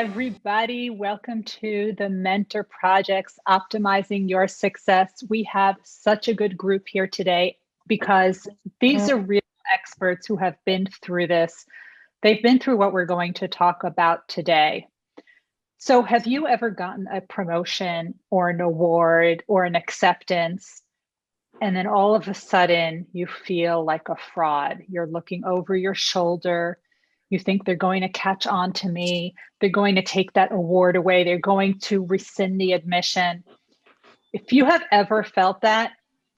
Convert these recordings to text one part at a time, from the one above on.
everybody. Welcome to the Mentor Project's Optimizing Your Success. We have such a good group here today because these are real experts who have been through this. They've been through what we're going to talk about today. So have you ever gotten a promotion or an award or an acceptance, and then all of a sudden you feel like a fraud? You're looking over your shoulder. You think they're going to catch on to me. They're going to take that award away. They're going to rescind the admission. If you have ever felt that,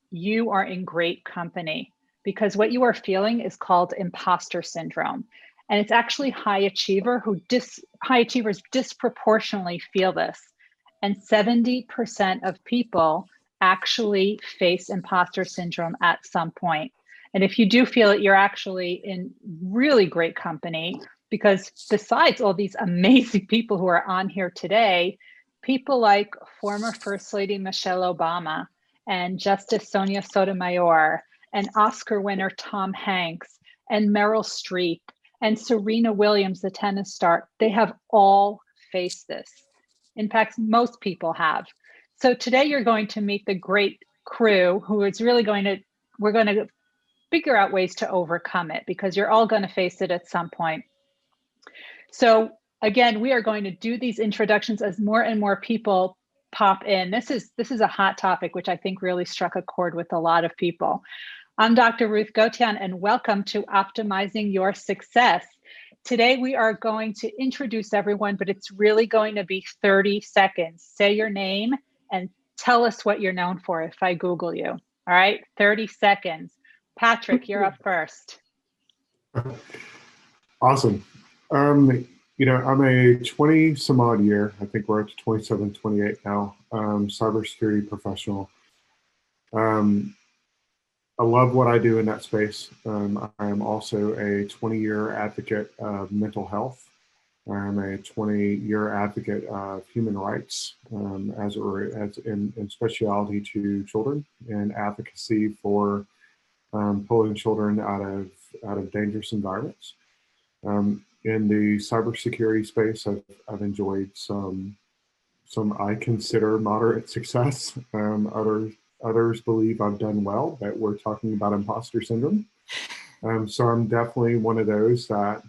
you are in great company, because what you are feeling is called imposter syndrome. And it's actually high achievers disproportionately feel this. And 70% of people actually face imposter syndrome at some point. And if you do feel it, you're actually in really great company, because besides all these amazing people who are on here today, people like former First Lady Michelle Obama and Justice Sonia Sotomayor and Oscar winner Tom Hanks and Meryl Streep and Serena Williams, the tennis star, they have all faced this. In fact, most people have. So today you're going to meet the great crew who is really we're going to figure out ways to overcome it, because you're all going to face it at some point. So again, we are going to do these introductions as more and more people pop in. This is a hot topic, which I think really struck a chord with a lot of people. I'm Dr. Ruth Gotian, and welcome to Optimizing Your Success. Today, we are going to introduce everyone, but it's really going to be 30 seconds. Say your name and tell us what you're known for if I Google you. All right, 30 seconds. Patrick, you're up first. Awesome. I'm a 20 some odd year, I think we're up to 27, 28 now, cybersecurity professional. I love what I do in that space. I am also a 20-year advocate of mental health. I'm a 20-year advocate of human rights, as in speciality to children, and advocacy for pulling children out of dangerous environments. In the cybersecurity space, I've enjoyed some I consider moderate success. Others believe I've done well, but we're talking about imposter syndrome. So I'm definitely one of those that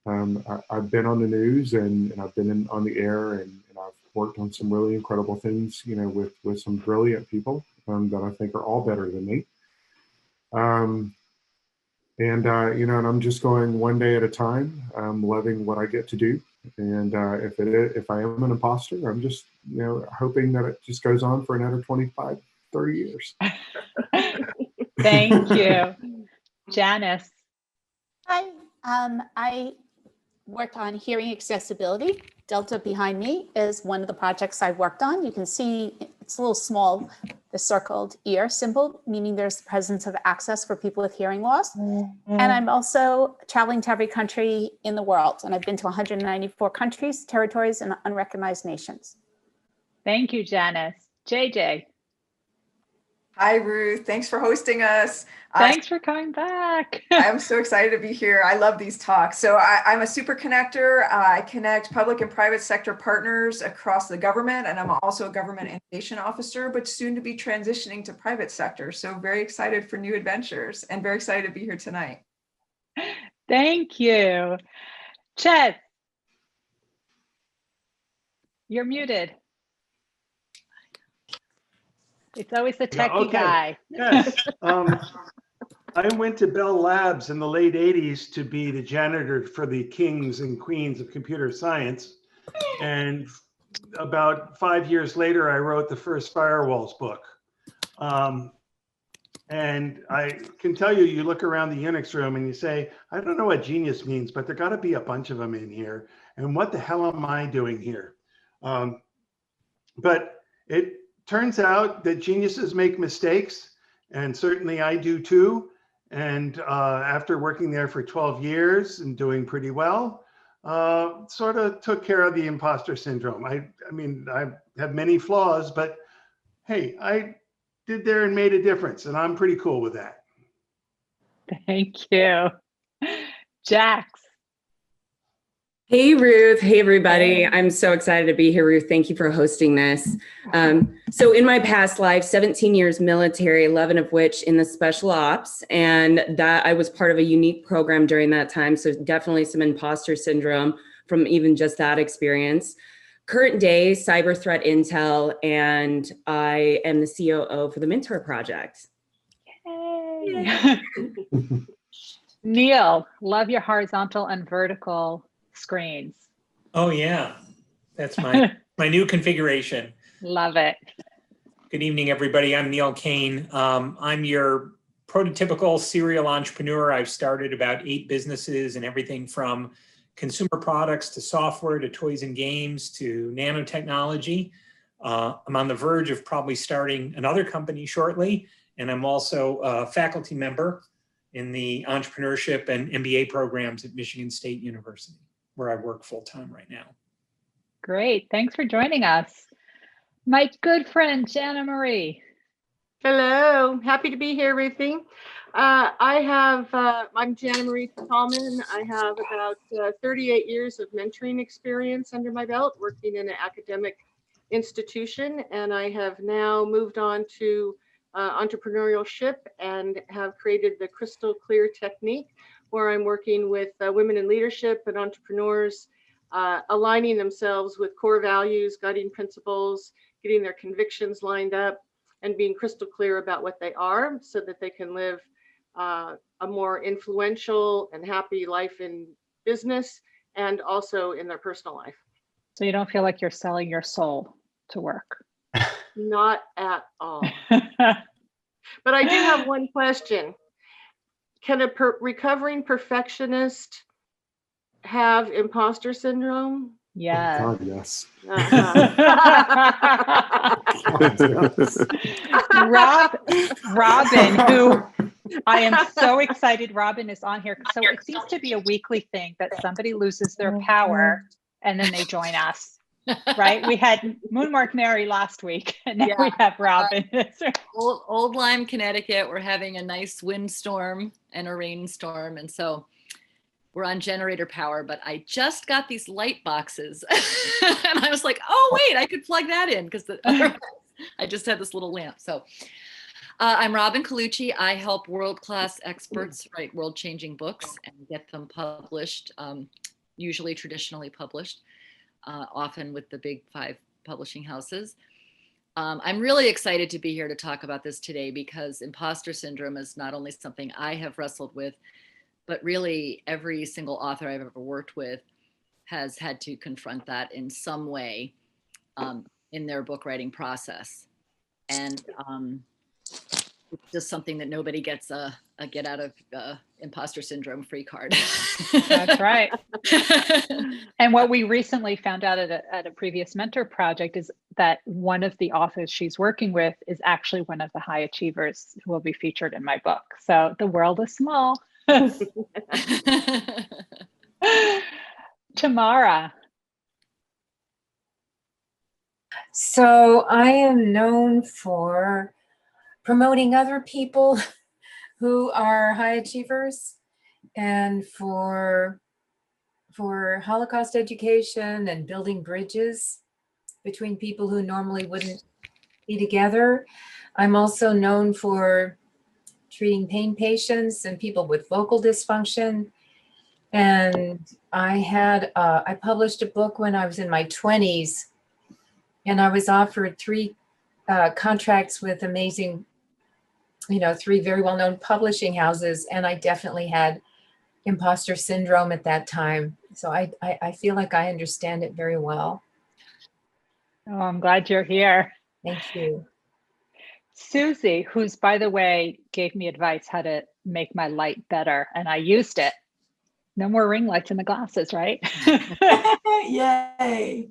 I've been on the news and I've been on the air, and I've worked on some really incredible things, with some brilliant people that I think are all better than me. And I'm just going one day at a time. I'm loving what I get to do. And if I am an imposter, I'm just, hoping that it just goes on for another 25, 30 years. Thank you. Janice. Hi, I work on hearing accessibility. Delta behind me is one of the projects I've worked on. You can see it's a little small, the circled ear symbol, meaning there's the presence of access for people with hearing loss. Mm-hmm. And I'm also traveling to every country in the world. And I've been to 194 countries, territories, and unrecognized nations. Thank you, Janice. JJ. Hi, Ruth. Thanks for hosting us. Thanks for coming back. I'm so excited to be here. I love these talks. So I'm a super connector. I connect public and private sector partners across the government, and I'm also a government innovation officer, but soon to be transitioning to private sector. So very excited for new adventures and very excited to be here tonight. Thank you. Chet, you're muted. It's always the techie guy. Yes. I went to Bell Labs in the late 80s to be the janitor for the kings and queens of computer science. And about 5 years later, I wrote the first Firewalls book. And I can tell you, you look around the Unix room and you say, I don't know what genius means, but there got to be a bunch of them in here. And what the hell am I doing here? But it turns out that geniuses make mistakes, and certainly I do too. And after working there for 12 years and doing pretty well, sort of took care of the imposter syndrome. I mean, I have many flaws, but hey, I did there and made a difference, and I'm pretty cool with that. Thank you. Jax. Hey, Ruth. Hey, everybody. I'm so excited to be here, Ruth. Thank you for hosting this. So in my past life, 17 years military, 11 of which in the special ops, and that I was part of a unique program during that time. So definitely some imposter syndrome from even just that experience. Current day, cyber threat intel, and I am the COO for the Mentor Project. Yay. Neil, love your horizontal and vertical screens. Oh yeah, that's my new configuration. Love it. Good evening, everybody. I'm Neil Kane. I'm your prototypical serial entrepreneur. I've started about 8 businesses and everything from consumer products to software to toys and games to nanotechnology. I'm on the verge of probably starting another company shortly, and I'm also a faculty member in the entrepreneurship and MBA programs at Michigan State University, where I work full-time right now. Great. Thanks for joining us. My good friend, Jana Marie. Hello, happy to be here, Ruthie. I'm Jana Marie Tallman. I have about 38 years of mentoring experience under my belt, working in an academic institution, and I have now moved on to entrepreneurship and have created the Crystal Clear technique, where I'm working with women in leadership and entrepreneurs, aligning themselves with core values, guiding principles, getting their convictions lined up, and being crystal clear about what they are so that they can live a more influential and happy life in business and also in their personal life. So you don't feel like you're selling your soul to work? Not at all. But I do have one question. Can a recovering perfectionist have imposter syndrome? Yes. God, yes. Robin, who I am so excited Robin is on here. So it seems to be a weekly thing that somebody loses their power and then they join us, right? We had Moonmark Mary last week, and now we have Robin. Old Lyme, Connecticut, we're having a nice windstorm and a rainstorm, and so we're on generator power, but I just got these light boxes and I was like, oh wait, I could plug that in because I just had this little lamp. So I'm Robin Colucci. I help world-class experts write world-changing books and get them published, usually traditionally published, often with the big 5 publishing houses. I'm really excited to be here to talk about this today because imposter syndrome is not only something I have wrestled with, but really every single author I've ever worked with has had to confront that in some way in their book writing process. And it's just something that nobody gets a get out of imposter syndrome free card. That's right. And what we recently found out at a previous mentor project is that one of the authors she's working with is actually one of the high achievers who will be featured in my book. So the world is small. Tamara. So I am known for promoting other people who are high achievers and for Holocaust education and building bridges between people who normally wouldn't be together. I'm also known for treating pain patients and people with vocal dysfunction. And I published a book when I was in my 20s, and I was offered 3 contracts with amazing, 3 very well-known publishing houses. And I definitely had imposter syndrome at that time. So I feel like I understand it very well. Oh, I'm glad you're here. Thank you. Susie, who's, by the way, gave me advice how to make my light better, and I used it. No more ring lights in the glasses, right? Yay.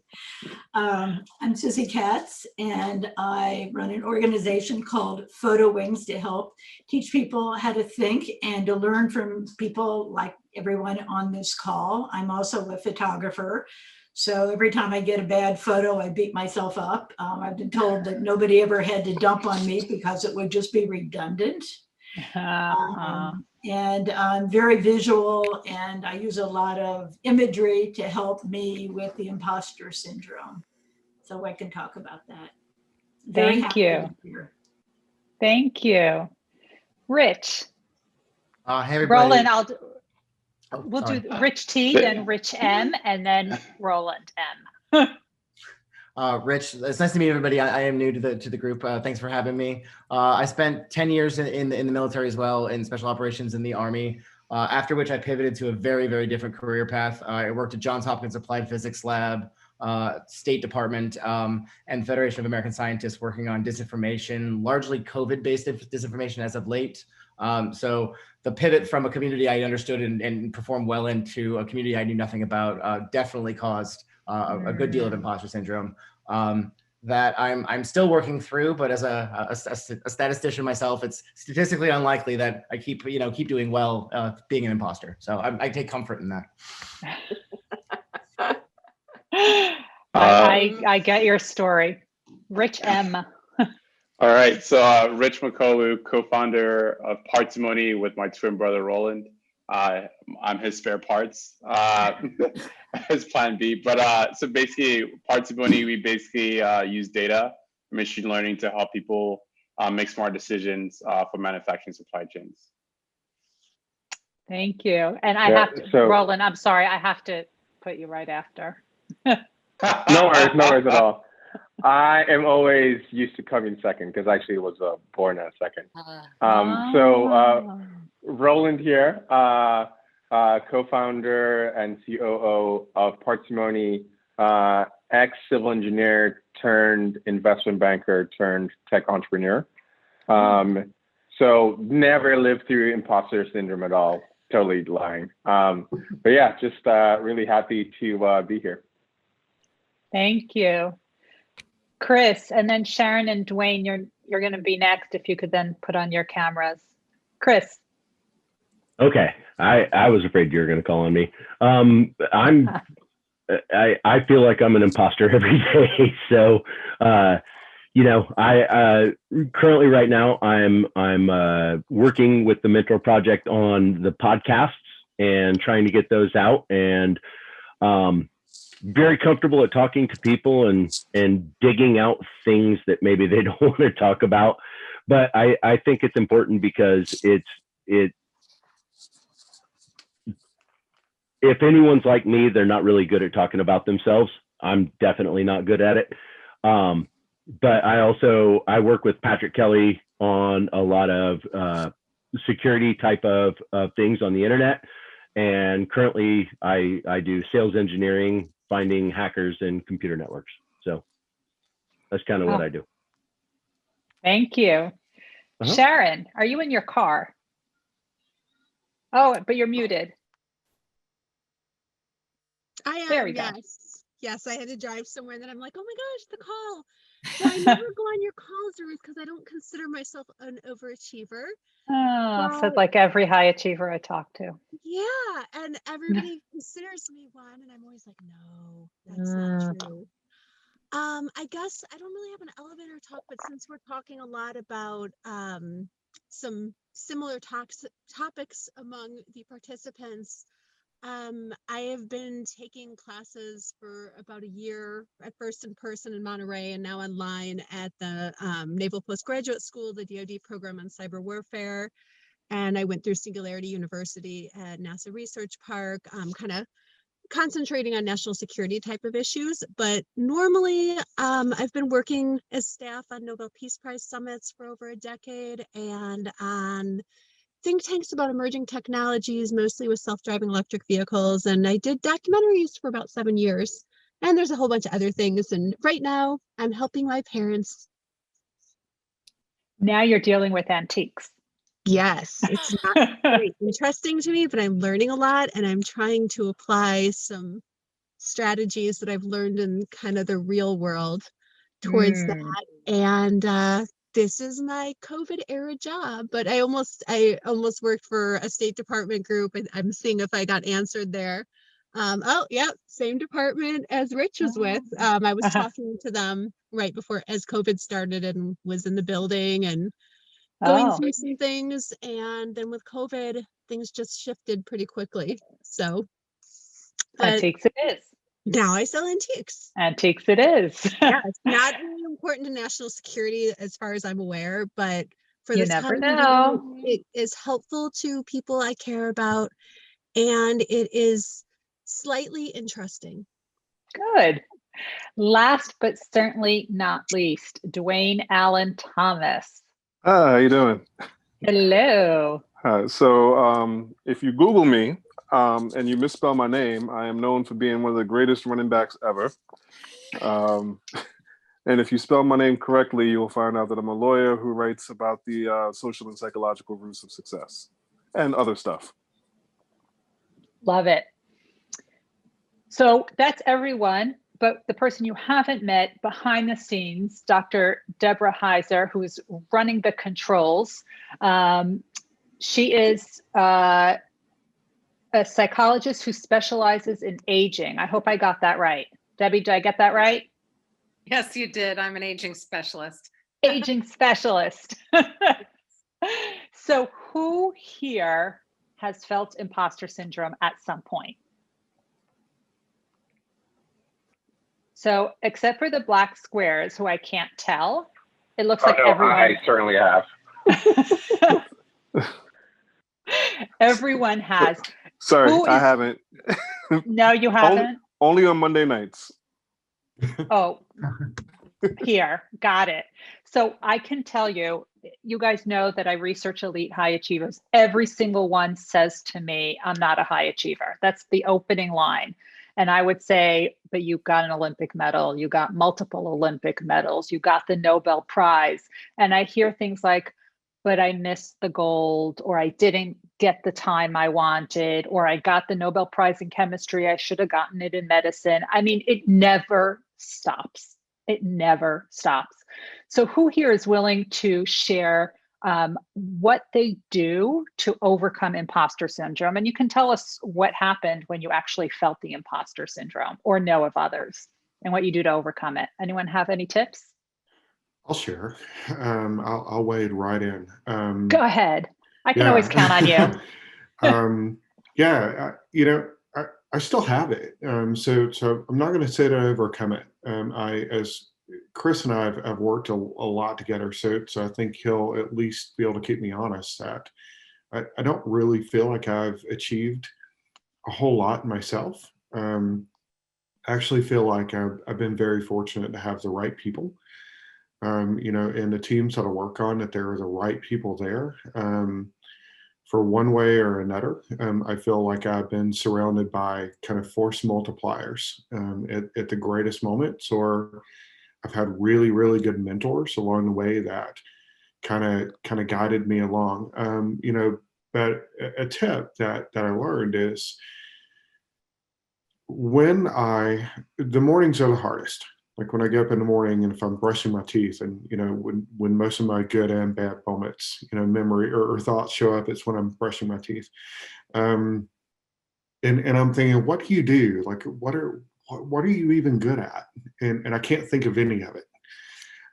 I'm Susie Katz, and I run an organization called Photo Wings to help teach people how to think and to learn from people like everyone on this call. I'm also a photographer. So every time I get a bad photo, I beat myself up. I've been told that nobody ever had to dump on me because it would just be redundant. And I'm very visual, and I use a lot of imagery to help me with the imposter syndrome. So I can talk about that. Very Thank happy you. to be here. Thank you. Rich. Hey, everybody. Roland, we'll sorry. do Rich T, then Rich M, and then Roland M. Rich, it's nice to meet everybody. I am new to the group. Thanks for having me. I spent 10 years in the military as well, in special operations in the Army, after which I pivoted to a very, very different career path. I worked at Johns Hopkins Applied Physics Lab, State Department, and Federation of American Scientists, working on disinformation, largely COVID-based disinformation as of late. So the pivot from a community I understood and performed well into a community I knew nothing about definitely caused a good deal of imposter syndrome that I'm still working through. But as a statistician myself, it's statistically unlikely that I keep doing well being an imposter. So I take comfort in that. I get your story. Rich M. All right, so Rich McCullough, co-founder of Parsimony with my twin brother Roland. I'm his spare parts, his plan B. But so basically, Parsimony, we basically use data, machine learning to help people make smart decisions for manufacturing supply chains. Thank you. And I have to, Roland, I'm sorry, I have to put you right after. No worries at all. I am always used to coming second because I actually was born at second. So Roland here, co-founder and COO of Parsimony, ex-civil engineer turned investment banker turned tech entrepreneur. So never lived through imposter syndrome at all. Totally lying. But yeah, just really happy to be here. Thank you. Chris, and then Sharon and Dwayne, you're going to be next. If you could then put on your cameras. Chris. Okay, I was afraid you were going to call on me. I feel like I'm an imposter every day. So, I currently right now I'm working with the Mentor Project on the podcasts and trying to get those out, and very comfortable at talking to people and digging out things that maybe they don't want to talk about. But I think it's important because if anyone's like me, they're not really good at talking about themselves. I'm definitely not good at it. But I work with Patrick Kelly on a lot of security type of things on the internet. And currently I do sales engineering, finding hackers and computer networks. So that's kind of what I do. Thank you. Sharon, are you in your car? Oh, but you're muted. I am, there we go. Yes, I had to drive somewhere and then I'm like, oh my gosh, the call. So I never go on your calls, Ruth, because I don't consider myself an overachiever. Oh, so like every high achiever I talk to. Yeah, and everybody considers me one, and I'm always like, no, that's not true. I guess I don't really have an elevator talk, but since we're talking a lot about some similar topics among the participants, I have been taking classes for about a year, at first in person in Monterey and now online at the Naval Postgraduate School, the DoD program on cyber warfare. And I went through Singularity University at NASA Research Park, kind of concentrating on national security type of issues. But normally I've been working as staff on Nobel Peace Prize summits for over a decade and on think tanks about emerging technologies, mostly with self-driving electric vehicles. And I did documentaries for about 7 years. And there's a whole bunch of other things. And right now I'm helping my parents. Now you're dealing with antiques. Yes, it's not very interesting to me, but I'm learning a lot and I'm trying to apply some strategies that I've learned in kind of the real world towards that. And this is my COVID era job, but I almost worked for a State Department group. I'm seeing if I got answered there. Oh, yeah, same department as Rich was with. I was talking to them right before as COVID started and was in the building, and going Oh, through some things, and then with COVID, things just shifted pretty quickly. So, but antiques it is. now I sell antiques. Antiques it is. Yeah, it's not really important to national security as far as I'm aware, but for You the never time know. being, it is helpful to people I care about, and it is slightly interesting. Good. Last but certainly not least, Dwayne Allen Thomas. Hi, how you doing? Hello. Hi. So if you Google me and you misspell my name, I am known for being one of the greatest running backs ever. And if you spell my name correctly, you'll find out that I'm a lawyer who writes about the social and psychological roots of success and other stuff. Love it. So that's everyone, but the person you haven't met behind the scenes, Dr. Deborah Heiser, who is running the controls. She is a psychologist who specializes in aging. I hope I got that right. Debbie, did I get that right? Yes, you did. I'm an aging specialist. Aging specialist. So who here has felt imposter syndrome at some point? So except for the black squares, who I can't tell, it looks like everyone. I certainly have. Everyone has. Sorry, I haven't. No, you haven't? Only on Monday nights. Oh, here, got it. So I can tell you, you guys know that I research elite high achievers. Every single one says to me, I'm not a high achiever. That's the opening line. And I would say, but you got an Olympic medal, you got multiple Olympic medals, you got the Nobel Prize. And I hear things like, but I missed the gold, or I didn't get the time I wanted, or I got the Nobel Prize in chemistry, I should have gotten it in medicine. I mean, it never stops. It never stops. So who here is willing to share what they do to overcome imposter syndrome? And you can tell us what happened when you actually felt the imposter syndrome or know of others and what you do to overcome it. Anyone have any tips? I'll share. I'll wade right in. Go ahead. I can always count on you. I still have it. So I'm not going to say that I overcome it. As Chris and I've worked a lot together, so I think he'll at least be able to keep me honest that I don't really feel like I've achieved a whole lot myself. I actually feel like I've been very fortunate to have the right people. In the teams that I work on, that there are the right people there. For one way or another, I feel like I've been surrounded by kind of force multipliers at the greatest moments, or I've had really, really good mentors along the way that kind of guided me along. But a tip that I learned is the mornings are the hardest. Like when I get up in the morning and if I'm brushing my teeth, and when most of my good and bad moments, memory or thoughts show up, it's when I'm brushing my teeth. And I'm thinking, what do you do? Like, what are you even good at? And I can't think of any of it.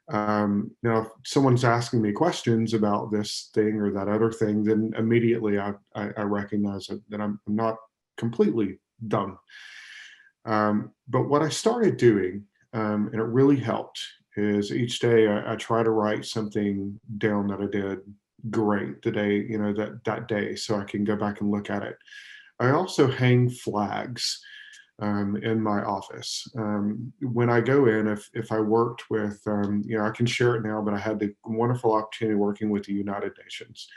Now, if someone's asking me questions about this thing or that other thing, then immediately I recognize that I'm not completely dumb. But what I started doing, and it really helped, is each day I try to write something down that I did great today, that day, so I can go back and look at it. I also hang flags in my office. When I go in, if I worked with, I can share it now, but I had the wonderful opportunity working with the United Nations.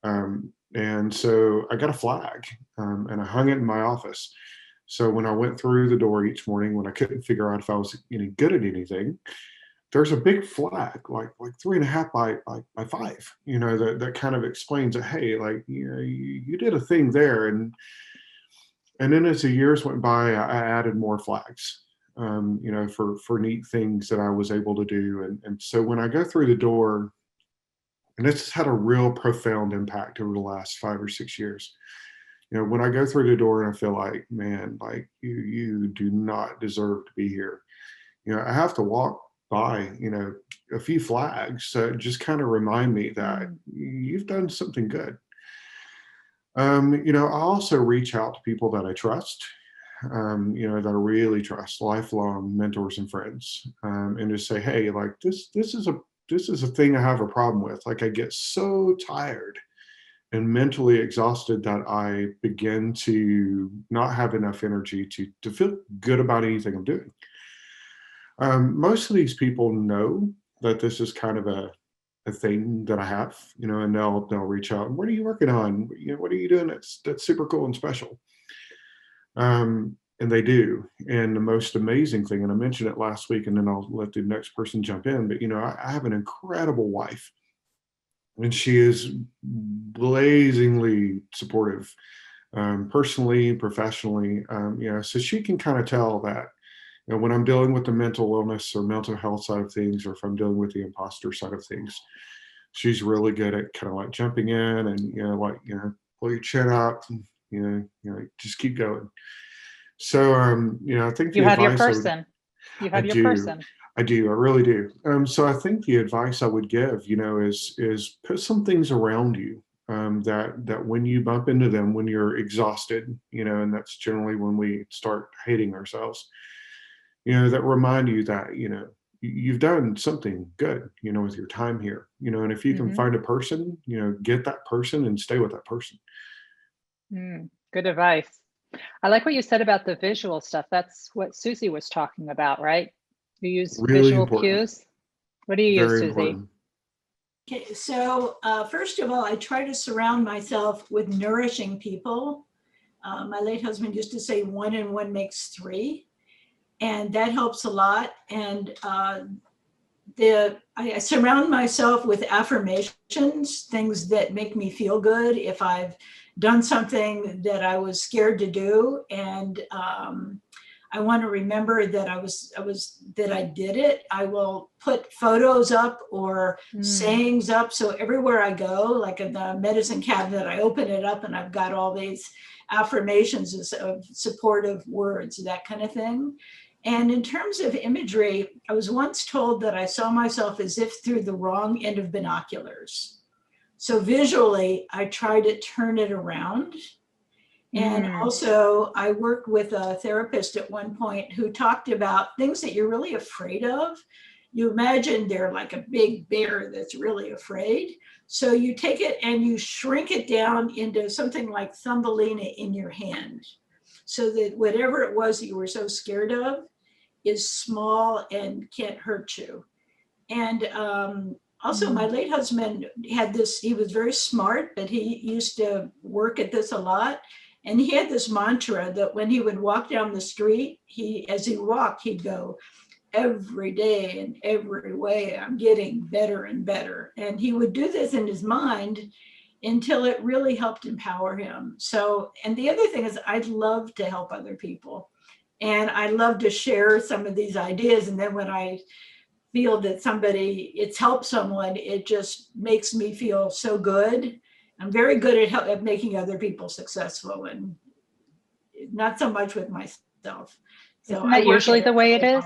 And so I got a flag and I hung it in my office. So when I went through the door each morning, when I couldn't figure out if I was any good at anything, there's a big flag, like 3.5 by 5, that kind of explains that, hey, you did a thing there. And then as the years went by, I added more flags, for neat things that I was able to do. And so when I go through the door, and this has had a real profound impact over the last 5 or 6 years. When I go through the door and I feel like, man, like you do not deserve to be here. I have to walk by, a few flags. So just kind of remind me that you've done something good. I also reach out to people that I trust, that I really trust, lifelong mentors and friends, and just say, hey, like this is a thing I have a problem with. Like I get so tired and mentally exhausted that I begin to not have enough energy to feel good about anything I'm doing. Most of these people know that this is kind of a thing that I have, and they'll reach out. What are you working on? What are you doing that's super cool and special? And they do. And the most amazing thing, and I mentioned it last week, and then I'll let the next person jump in, but I have an incredible wife, and she is blazingly supportive, personally, professionally. So she can kind of tell that, when I'm dealing with the mental illness or mental health side of things, or if I'm dealing with the imposter side of things, she's really good at kind of like jumping in and, pull your chin up, and, just keep going. So, I think you have your person. You have your person. I do. I really do. So I think the advice I would give, is put some things around you, that when you bump into them, when you're exhausted, and that's generally when we start hating ourselves, that remind you that, you've done something good, with your time here, and if you can find a person, get that person and stay with that person. Good advice. I like what you said about the visual stuff. That's what Susie was talking about, right? You use Really visual important. cues. What do you use, Very Susie? important. Okay, so first of all, I try to surround myself with nourishing people. My late husband used to say 1 and 1 makes 3, and that helps a lot. And I surround myself with affirmations, things that make me feel good. If I've done something that I was scared to do, and I want to remember that that I did it, I will put photos up or sayings up. So everywhere I go, like in the medicine cabinet, I open it up and I've got all these affirmations of supportive words, that kind of thing. And in terms of imagery, I was once told that I saw myself as if through the wrong end of binoculars. So visually, I try to turn it around. And also, I worked with a therapist at one point who talked about things that you're really afraid of. You imagine they're like a big bear that's really afraid. So you take it and you shrink it down into something like Thumbelina in your hand, so that whatever it was that you were so scared of is small and can't hurt you. And also, my late husband had this, he was very smart, but he used to work at this a lot. And he had this mantra that when he would walk down the street, as he walked, he'd go, every day and every way, I'm getting better and better. And he would do this in his mind until it really helped empower him. So, and the other thing is, I'd love to help other people. And I love to share some of these ideas. And then when I feel that it's helped someone, it just makes me feel so good. I'm very good at making other people successful, and not so much with myself. So Isn't that usually the way it is?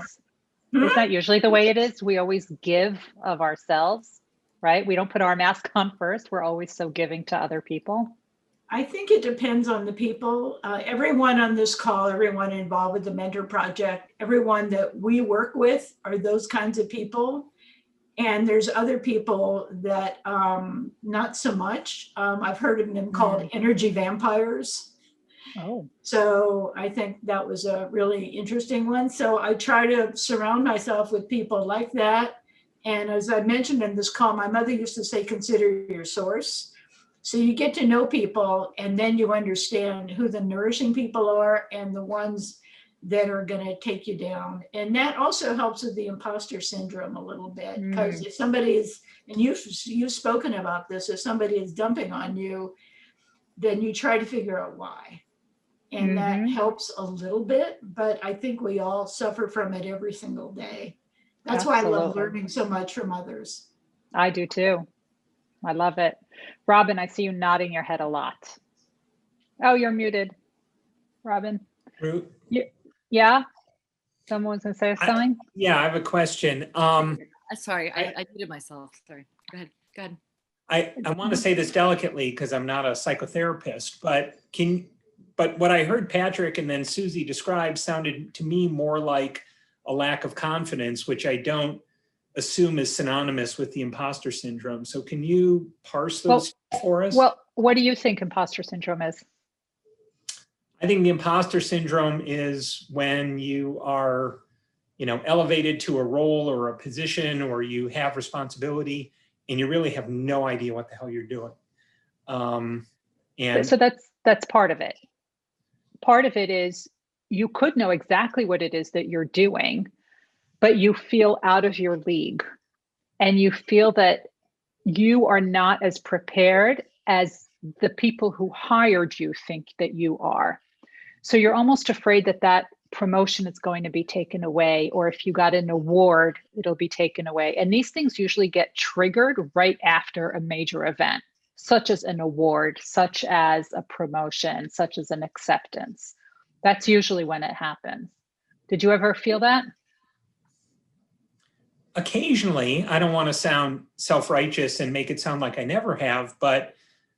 Isn't that usually the way it is? We always give of ourselves, right? We don't put our mask on first. We're always so giving to other people. I think it depends on the people. Everyone on this call, everyone involved with the Mentor Project, everyone that we work with are those kinds of people. And there's other people that not so much. I've heard of them called energy vampires. Oh. So I think that was a really interesting one. So I try to surround myself with people like that. And as I mentioned in this call, my mother used to say, consider your source. So you get to know people, and then you understand who the nourishing people are and the ones that are going to take you down. And that also helps with the imposter syndrome a little bit, because if somebody is, and you've spoken about this, if somebody is dumping on you, then you try to figure out why. And that helps a little bit, but I think we all suffer from it every single day. That's why I love learning so much from others. I do too. I love it. Robin, I see you nodding your head a lot. Oh, you're muted, Robin. Ruth? Yeah? Someone's gonna say something? Yeah, I have a question. Sorry, I muted myself. Sorry. Go ahead. Go ahead. I want to say this delicately because I'm not a psychotherapist, but what I heard Patrick and then Susie describe sounded to me more like a lack of confidence, which I don't assume is synonymous with the imposter syndrome. So can you parse those for us? Well, what do you think imposter syndrome is? I think the imposter syndrome is when you are, elevated to a role or a position, or you have responsibility and you really have no idea what the hell you're doing. So that's part of it. Part of it is you could know exactly what it is that you're doing, but you feel out of your league and you feel that you are not as prepared as the people who hired you think that you are. So you're almost afraid that that promotion is going to be taken away, or if you got an award, it'll be taken away. And these things usually get triggered right after a major event, such as an award, such as a promotion, such as an acceptance. That's usually when it happens. Did you ever feel that? Occasionally. I don't want to sound self-righteous and make it sound like I never have, but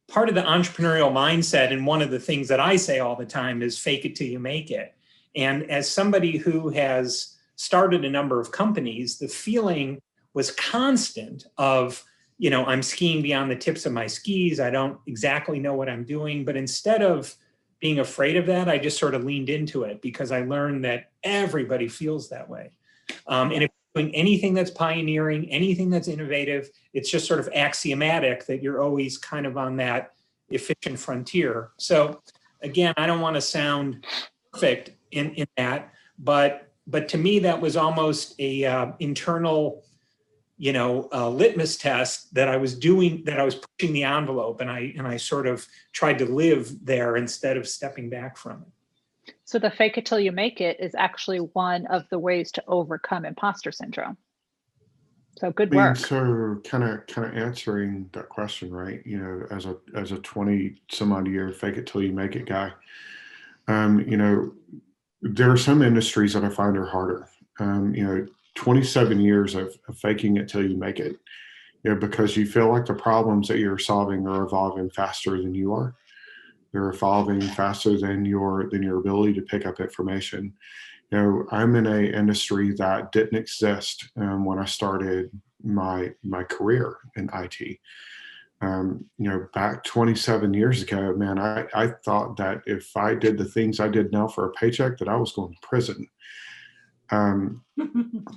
part of the entrepreneurial mindset, and one of the things that I say all the time, is fake it till you make it. And as somebody who has started a number of companies, the feeling was constant of, I'm skiing beyond the tips of my skis. I don't exactly know what I'm doing. But instead of being afraid of that, I just sort of leaned into it because I learned that everybody feels that way. And if you're doing anything that's pioneering, anything that's innovative, it's just sort of axiomatic that you're always kind of on that efficient frontier. So again, I don't want to sound perfect in that, but to me, that was almost a internal, litmus test that I was doing, that I was pushing the envelope, and I sort of tried to live there instead of stepping back from it. So the fake it till you make it is actually one of the ways to overcome imposter syndrome. So good work. So kind of answering that question, right? As a 20 some odd year fake it till you make it guy, there are some industries that I find are harder. 27 years of faking it till you make it, because you feel like the problems that you're solving are evolving faster than you are. They're evolving faster than your ability to pick up information. I'm in an industry that didn't exist when I started my career in IT. Back 27 years ago, man, I thought that if I did the things I did now for a paycheck, that I was going to prison.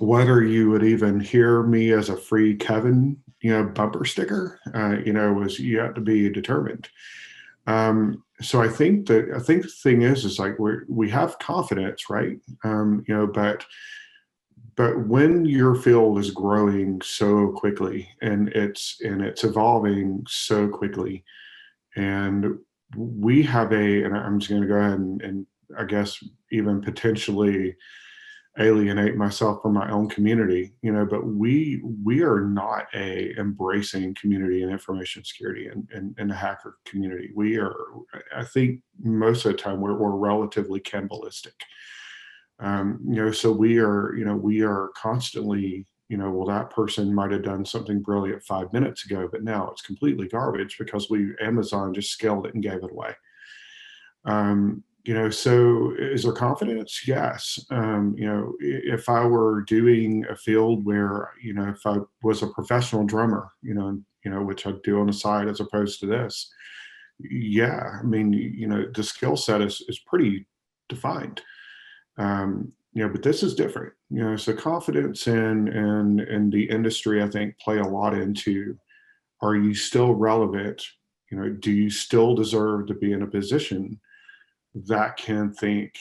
Whether you would even hear me as a free Kevin, bumper sticker, was yet to be determined. So I think the thing is like we have confidence, right? But when your field is growing so quickly and it's evolving so quickly, and we have and I'm just going to go ahead and I guess even potentially alienate myself from my own community, but we are not a embracing community in information security and the hacker community. We are, I think most of the time we're relatively cannibalistic. So we are constantly, well, that person might have done something brilliant 5 minutes ago, but now it's completely garbage because Amazon just scaled it and gave it away. So is there confidence? Yes. If I were doing a field where, if I was a professional drummer, which I do on the side as opposed to this, yeah, I mean, the skill set is pretty defined. But this is different, so confidence and the industry, I think, play a lot into, are you still relevant? Do you still deserve to be in a position that can think,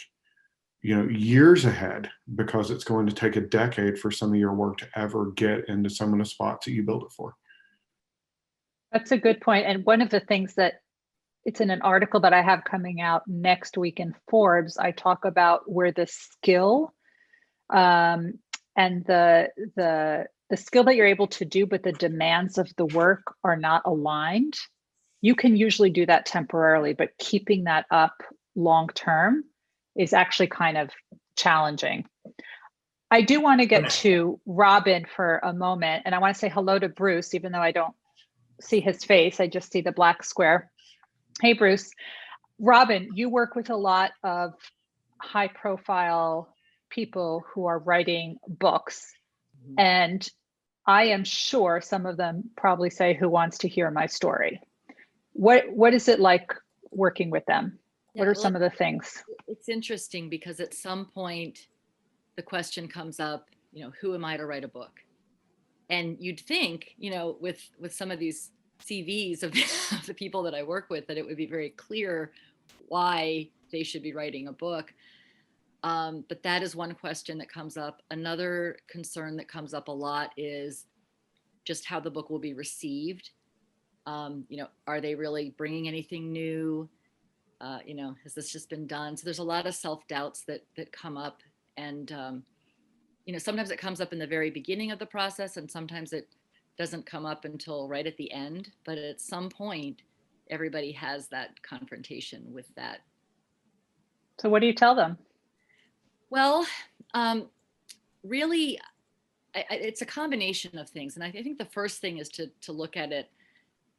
years ahead, because it's going to take a decade for some of your work to ever get into some of the spots that you build it for. That's a good point. And one of the things that it's in an article that I have coming out next week in Forbes, I talk about where the skill and the skill that you're able to do, but the demands of the work are not aligned. You can usually do that temporarily, but keeping that up long term is actually kind of challenging. I do want to get to Robin for a moment, and I want to say hello to Bruce, even though I don't see his face. I just see the black square. Hey, Bruce. Robin, you work with a lot of high profile people who are writing books. And I am sure some of them probably say, who wants to hear my story? What is it like working with them? What are some of the things? It's interesting because at some point the question comes up, who am I to write a book? And you'd think, with some of these CVs of the people that I work with, that it would be very clear why they should be writing a book. But that is one question that comes up. Another concern that comes up a lot is just how the book will be received. Are they really bringing anything new? Has this just been done? So there's a lot of self-doubts that come up. And, sometimes it comes up in the very beginning of the process, and sometimes it doesn't come up until right at the end. But at some point, everybody has that confrontation with that. So what do you tell them? Well, really, it's a combination of things. And I think the first thing is to look at it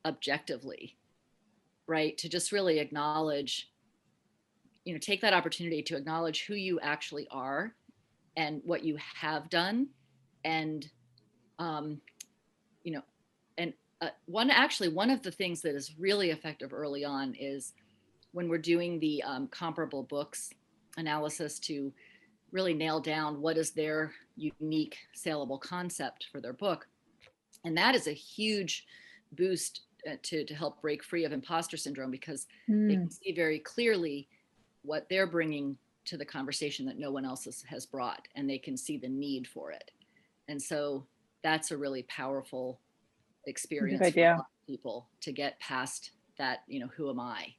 objectively, right? To just really acknowledge, take that opportunity to acknowledge who you actually are and what you have done. And, one of the things that is really effective early on is when we're doing the comparable books analysis to really nail down what is their unique saleable concept for their book. And that is a huge boost to help break free of imposter syndrome, because they can see very clearly what they're bringing to the conversation that no one else has brought, and they can see the need for it. And so that's a really powerful experience for a lot of people to get past that, who am I?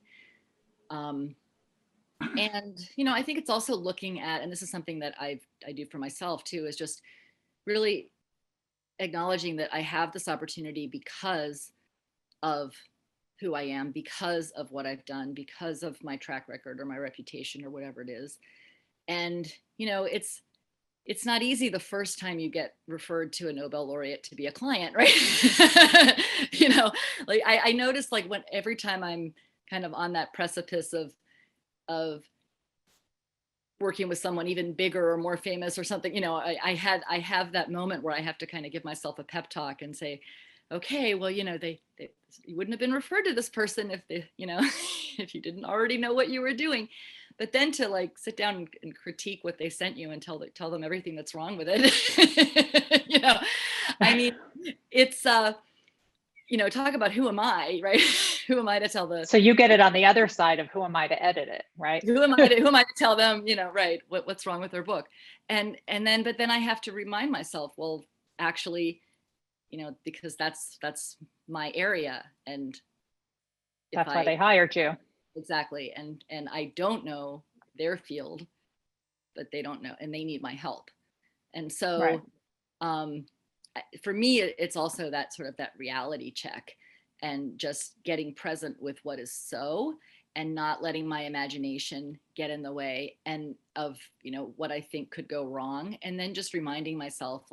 And, I think it's also looking at, and this is something that I do for myself too, is just really acknowledging that I have this opportunity because of who I am, because of what I've done, because of my track record or my reputation or whatever it is. And, it's not easy the first time you get referred to a Nobel laureate to be a client, right? I notice every time I'm kind of on that precipice of working with someone even bigger or more famous or something, I have that moment where I have to kind of give myself a pep talk and say, okay, well, you wouldn't have been referred to this person if if you didn't already know what you were doing. But then to sit down and critique what they sent you and tell them everything that's wrong with it, it's talk about who am I, right? Who am I to tell So you get it on the other side of who am I to edit it, right? Who am I to tell them, right, what's wrong with their book? But then I have to remind myself, well, actually, because that's my area, and that's why they hired you. Exactly. And I don't know their field, but they don't know, and they need my help. And so, for me, it's also that sort of that reality check, and just getting present with what is so, and not letting my imagination get in the way and of, what I think could go wrong. And then just reminding myself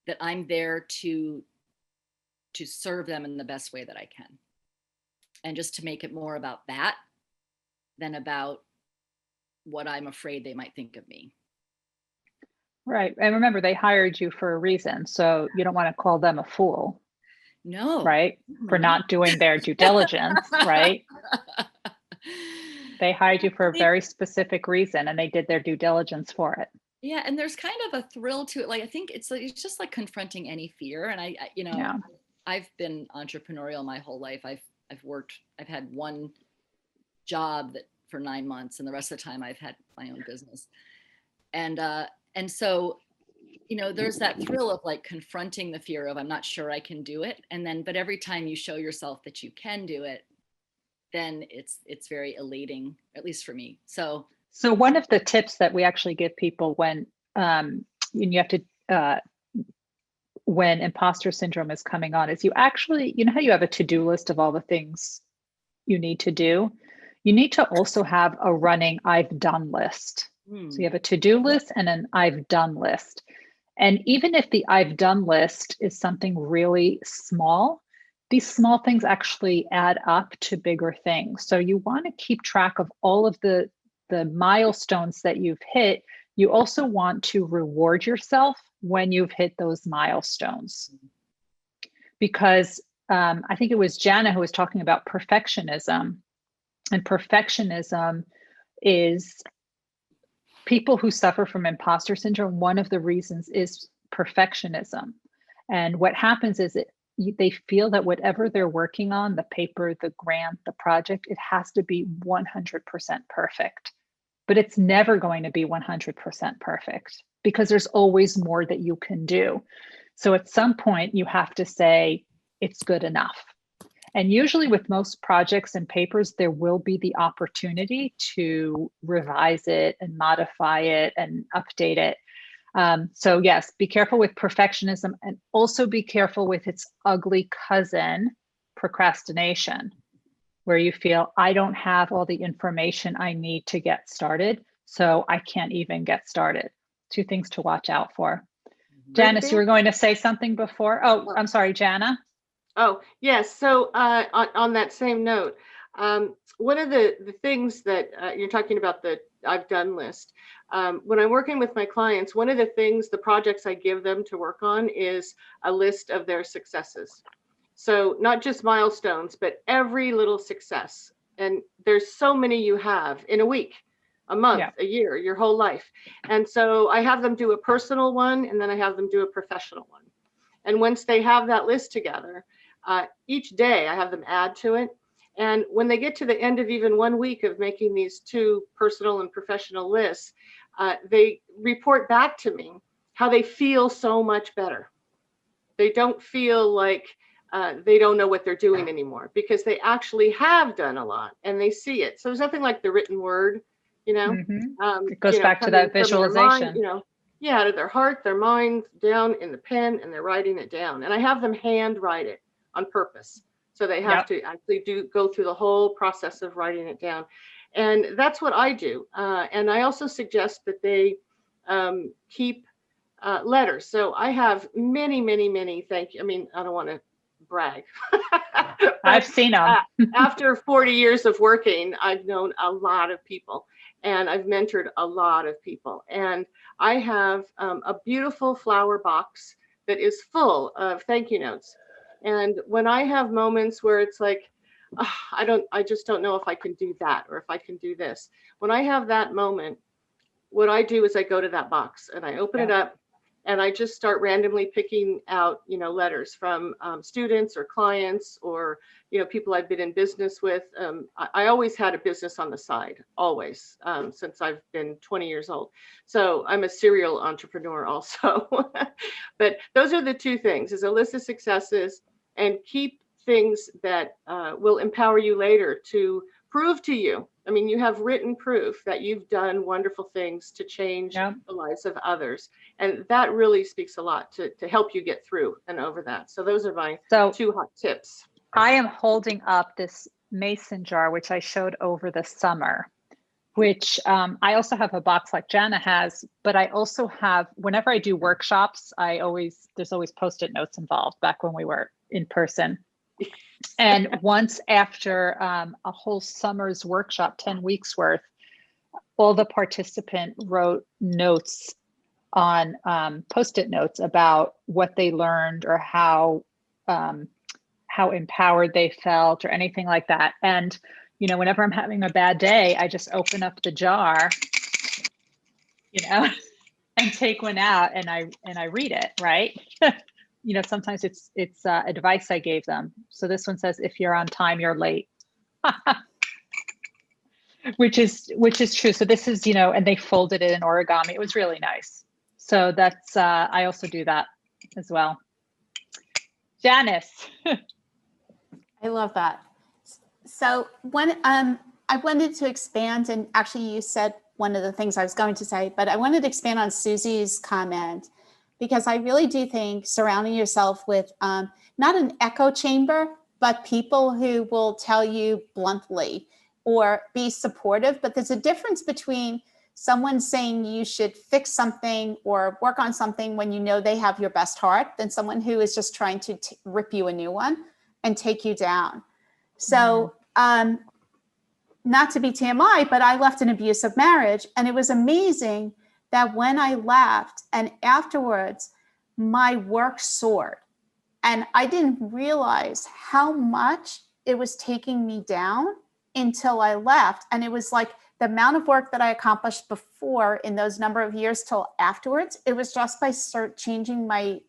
that I'm there to serve them in the best way that I can. And just to make it more about that than about what I'm afraid they might think of me. Right. And remember, they hired you for a reason. So you don't want to call them a fool. No. Right. For not doing their due diligence. Right. They hired you for a very specific reason, and they did their due diligence for it. Yeah. And there's kind of a thrill to it. I think it's just like confronting any fear. And I've been entrepreneurial my whole life. I've had one job for 9 months, and the rest of the time I've had my own business. And so, there's that thrill of confronting the fear of, I'm not sure I can do it. But every time you show yourself that you can do it, then it's very elating, at least for me. So one of the tips that we actually give people when you have to, when imposter syndrome is coming on, is you actually, how you have a to-do list of all the things you need to do? You need to also have a running I've done list. So you have a to-do list and an I've done list. And even if the I've done list is something really small, these small things actually add up to bigger things. So you want to keep track of all of the milestones that you've hit. You also want to reward yourself when you've hit those milestones. Because I think it was Jana who was talking about perfectionism. And perfectionism is people who suffer from imposter syndrome. One of the reasons is perfectionism. And what happens is they feel that whatever they're working on, the paper, the grant, the project, it has to be 100% perfect. But it's never going to be 100% perfect because there's always more that you can do. So at some point you have to say, it's good enough. And usually with most projects and papers, there will be the opportunity to revise it and modify it and update it. So yes, be careful with perfectionism, and also be careful with its ugly cousin, procrastination, where you feel, I don't have all the information I need to get started, so I can't even get started. Two things to watch out for. Janice, you were going to say something before? Oh, I'm sorry, Jana. Oh, yes. So on that same note, one of the things that you're talking about, the I've done list, when I'm working with my clients, one of the things, the projects I give them to work on is a list of their successes. So not just milestones, but every little success. And there's so many you have in a week, a month, a year, your whole life. And so I have them do a personal one, and then I have them do a professional one. And once they have that list together, each day I have them add to it. And when they get to the end of even 1 week of making these two personal and professional lists, they report back to me how they feel so much better. They don't feel like they don't know what they're doing anymore, because they actually have done a lot and they see it. So there's nothing like the written word, you know. It goes back to that visualization. Mind, out of their heart, their mind, down in the pen, and they're writing it down. And I have them hand write it on purpose. So they have to actually go through the whole process of writing it down. And that's what I do. And I also suggest that they keep letters. So I have many, many, many thank you. I mean, I don't want to brag. I've seen them. After 40 years of working, I've known a lot of people, and I've mentored a lot of people. And I have a beautiful flower box that is full of thank you notes. And when I have moments where it's like, I just don't know if I can do that, or if I can do this. When I have that moment, what I do is I go to that box and I open it up, and I just start randomly picking out, letters from students or clients, or, people I've been in business with. I always had a business on the side, always, since I've been 20 years old. So I'm a serial entrepreneur also. But those are the two things, is a list of successes, and keep things that will empower you later to prove to you. I mean, you have written proof that you've done wonderful things to change the lives of others. And that really speaks a lot to help you get through and over that. So those are my two hot tips. I am holding up this mason jar, which I showed over the summer, which I also have a box like Jana has, but I also have, whenever I do workshops, there's always Post-it notes involved back when we were in person. And once after a whole summer's workshop, 10 weeks worth, all the participants wrote notes on Post-it notes about what they learned, or how empowered they felt, or anything like that. And, whenever I'm having a bad day, I just open up the jar, and take one out, and I read it, right? Sometimes it's advice I gave them. So this one says, if you're on time, you're late, which is true. So this is, and they folded it in origami. It was really nice. So that's, I also do that as well. Janice. I love that. So when I wanted to expand, and actually you said one of the things I was going to say, but I wanted to expand on Susie's comment, because I really do think surrounding yourself with not an echo chamber, but people who will tell you bluntly or be supportive. But there's a difference between someone saying you should fix something or work on something when you know they have your best heart than someone who is just trying to rip you a new one and take you down. So, not to be TMI, but I left an abusive marriage, and it was amazing that when I left and afterwards, my work soared. And I didn't realize how much it was taking me down until I left. And it was like the amount of work that I accomplished before in those number of years till afterwards, it was just by changing my,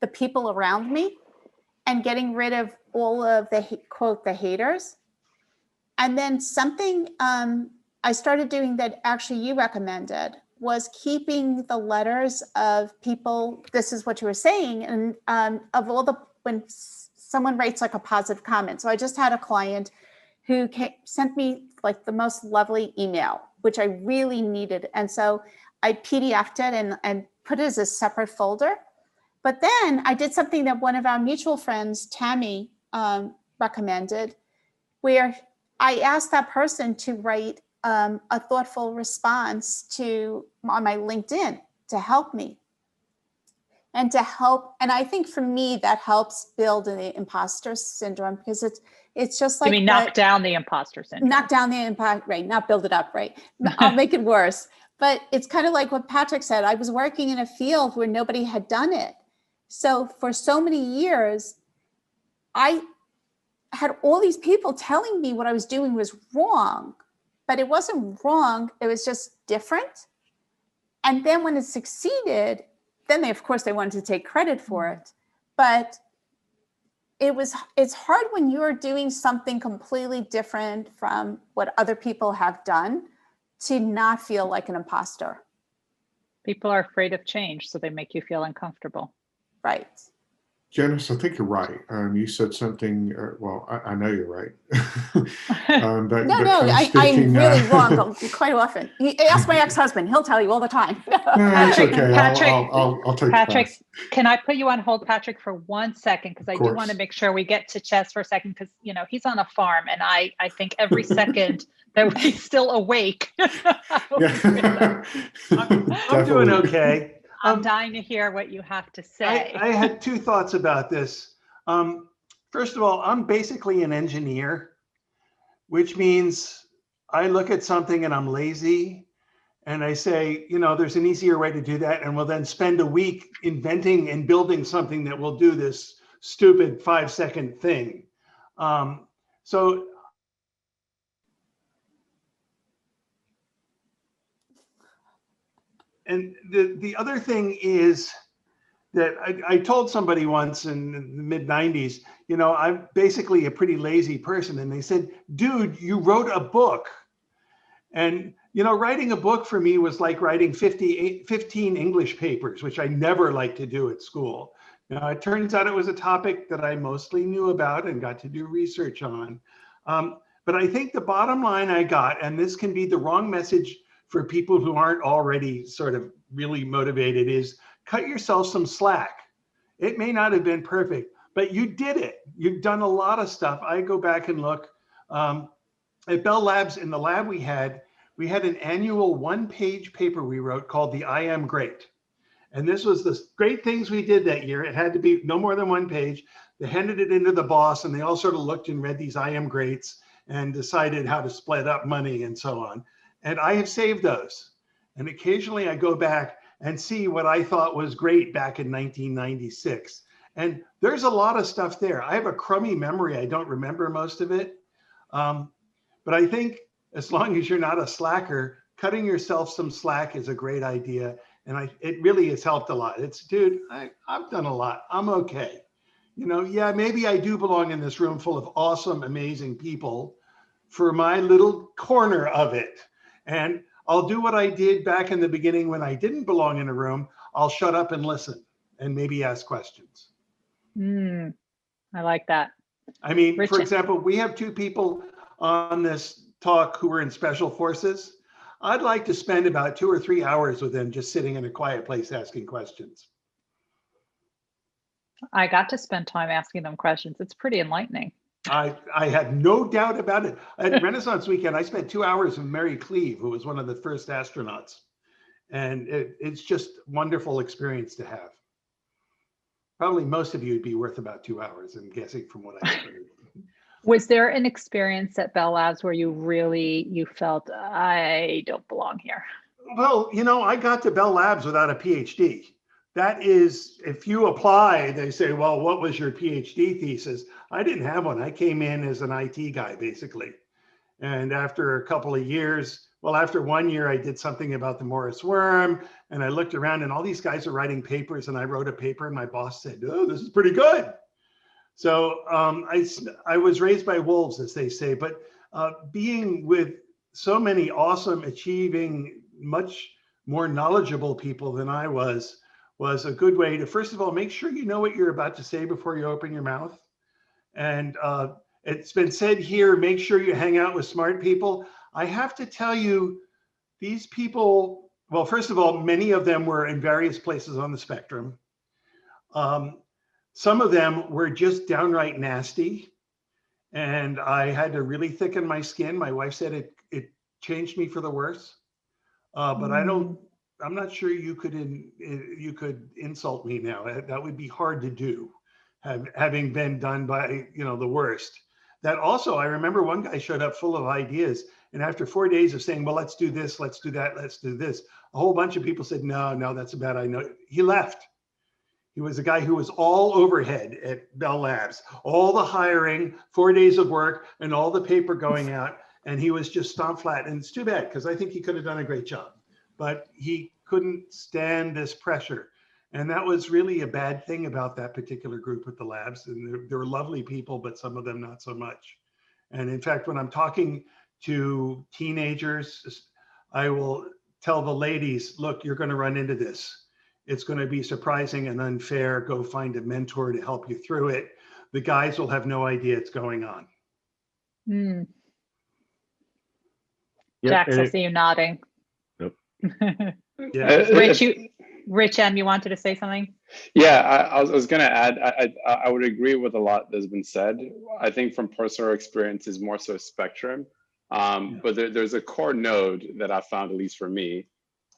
the people around me and getting rid of all of the, quote, the haters. And then something I started doing that actually you recommended was keeping the letters of people, this is what you were saying, and of all the, when someone writes like a positive comment. So I just had a client who sent me like the most lovely email, which I really needed. And so I PDF'd it and put it as a separate folder. But then I did something that one of our mutual friends, Tammy, recommended, where I asked that person to write a thoughtful response on my LinkedIn to help me. And I think for me, that helps build the imposter syndrome, because it's just like— You mean knock down the imposter syndrome? Knock down the impact, right, not build it up, right? I'll make it worse. But it's kind of like what Patrick said, I was working in a field where nobody had done it. So for so many years, I had all these people telling me what I was doing was wrong, but it wasn't wrong. It was just different. And then when it succeeded, then of course they wanted to take credit for it. But it's hard when you're doing something completely different from what other people have done to not feel like an imposter. People are afraid of change, so they make you feel uncomfortable. Right. Janice, I think you're right. You said something, well, I know you're right. I'm really wrong quite often. Ask my ex-husband, he'll tell you all the time. It's okay. Patrick, I'll take Patrick, the pass. can I put you on hold, Patrick, for 1 second? Because I do want to make sure we get to Chess for a second, because, you know, he's on a farm, and I think every second that he's still awake. I'm doing okay. I'm dying to hear what you have to say. I had two thoughts about this. First of all, I'm basically an engineer, which means I look at something and I'm lazy and I say, you know, there's an easier way to do that. And we'll then spend a week inventing and building something that will do this stupid 5-second thing. And the other thing is that I told somebody once in the mid 90s, you know, I'm basically a pretty lazy person. And they said, dude, you wrote a book. And, you know, writing a book for me was like writing 15 English papers, which I never liked to do at school. Now, it turns out it was a topic that I mostly knew about and got to do research on. But I think the bottom line I got, and this can be the wrong message for people who aren't already sort of really motivated, is cut yourself some slack. It may not have been perfect, but you did it. You've done a lot of stuff. I go back and look at Bell Labs. In the lab we had an annual 1-page paper we wrote called the I Am Great. And this was the great things we did that year. It had to be no more than 1 page. They handed it into the boss, and they all sort of looked and read these I Am Greats and decided how to split up money and so on. And I have saved those. And occasionally I go back and see what I thought was great back in 1996. And there's a lot of stuff there. I have a crummy memory. I don't remember most of it. But I think as long as you're not a slacker, cutting yourself some slack is a great idea. And it really has helped a lot. It's, dude, I've done a lot. I'm okay. You know, yeah, maybe I do belong in this room full of awesome, amazing people for my little corner of it. And I'll do what I did back in the beginning when I didn't belong in a room. I'll shut up and listen and maybe ask questions. I like that. I mean, Richard. For example, we have 2 people on this talk who are in special forces. I'd like to spend about 2 or 3 hours with them just sitting in a quiet place asking questions. I got to spend time asking them questions. It's pretty enlightening. I had no doubt about it. At Renaissance Weekend, I spent 2 hours with Mary Cleave, who was one of the first astronauts. And it's just a wonderful experience to have. Probably most of you would be worth about 2 hours, I'm guessing from what I heard. Was there an experience at Bell Labs where you felt, I don't belong here? Well, you know, I got to Bell Labs without a PhD. That is, if you apply, they say, well, what was your PhD thesis? I didn't have one. I came in as an IT guy, basically. And after a couple of years, well, after 1 year, I did something about the Morris worm, and I looked around and all these guys are writing papers, and I wrote a paper and my boss said, oh, this is pretty good. So I was raised by wolves, as they say, but being with so many awesome, achieving, much more knowledgeable people than I was a good way to, first of all, make sure you know what you're about to say before you open your mouth. And it's been said here, make sure you hang out with smart people. I have to tell you, these people, well, first of all, many of them were in various places on the spectrum. Some of them were just downright nasty, and I had to really thicken my skin. My wife said it changed me for the worse, but I'm not sure you could insult me now. That would be hard to do, having been done by, you know, the worst. That also, I remember one guy showed up full of ideas, and after 4 days of saying, well, let's do this, let's do that, let's do this, a whole bunch of people said, no, that's a bad idea. He left. He was a guy who was all overhead at Bell Labs, all the hiring, 4 days of work, and all the paper going out, and he was just stomped flat. And it's too bad, because I think he could have done a great job, but he couldn't stand this pressure. And that was really a bad thing about that particular group at the labs. And they were lovely people, but some of them not so much. And in fact, when I'm talking to teenagers, I will tell the ladies, look, you're going to run into this. It's going to be surprising and unfair. Go find a mentor to help you through it. The guys will have no idea it's going on. Mm. Yep, Jax, I see you nodding. Nope. Yeah. Rich M, you wanted to say something? Yeah, I was going to add, I would agree with a lot that's been said. I think from personal experience is more so spectrum. But there's a core node that I found, at least for me.